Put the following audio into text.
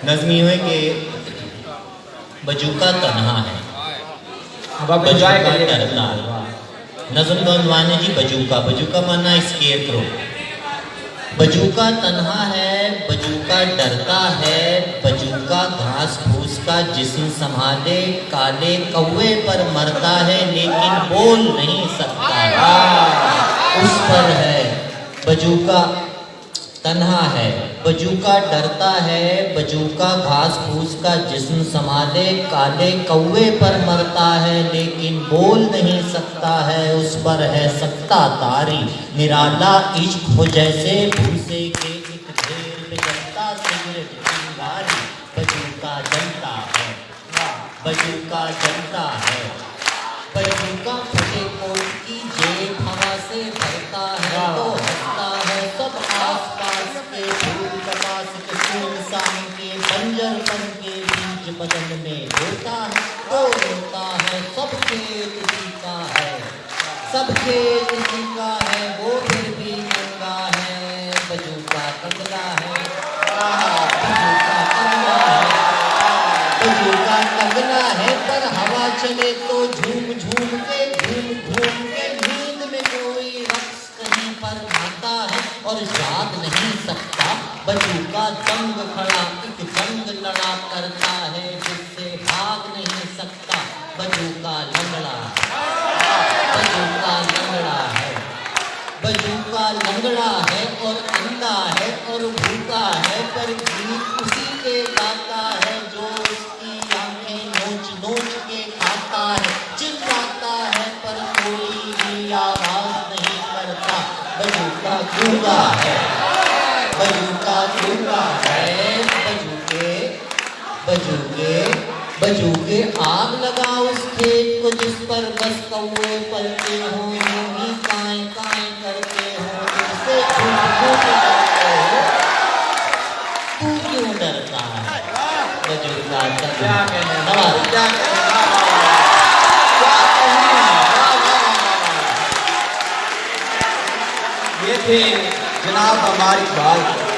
नज़मी हुए कि बजूका तन्हा है, बजूका डरता है। नज़म दोनवाने जी बजूका, बजूका माना स्केयर करो। बजूका तन्हा है, बजूका डरता है, बजूका घास फूस का जिस्म संभाले, काले कौवे पर मरता है लेकिन बोल नहीं सकता, उस पर है। बजूका तन्हा है, बजूका डरता है, बजूका घास फूस का जिस्म संभाले, काले कौवे पर मरता है लेकिन बोल नहीं सकता है, उस पर है सकता तारी। निराला इश्क हो जैसे भूसे के एक ढेर पे जलता सिगरेट चिंगारी। बजूका जलता है, बजूका जलता है, बजूका फटे कोट की जेब हवा से भरता है तो हंसता है सब आसपास के फूल कपास के सुनसान के बंजरपन के बीच बदन में होता है तो रोता है। सब खेत इसी का है, सब खेत इसी का है, वो फिर भी नंगा है। बजूका कंगला है, बजूका कंगला है, बजूका कंगना है, पर हवा चले तो झूम झूम के नींद में कोई रक्स कहीं पर आता है और याद नहीं सकता। बजूका दंग खड़ा एक जंग लड़ा करता है जिससे भाग नहीं सकता। बजूका लंगड़ा, बजूका लंगड़ा है, बजूका लंगड़ा है और अंधा है और भूखा है, पर गीत उसी के गाता है जो उसकी आंखें नोच नोच के खाता है। चिल्लाता है पर कोई भी आवाज नहीं करता। बजूका गूंगा है, बजूका गूंगा है, बजूके बजूके बजूके आग लगा उस खेत को जिस पर बस कौवे पलते हों, यूं ही काएं काएं करते हों, जिससे झूठ झूठ करते हो। तू क्यों डरता है? बजूका क्या कहने, नवाज। क्या ये थे जनाब हमारी बात।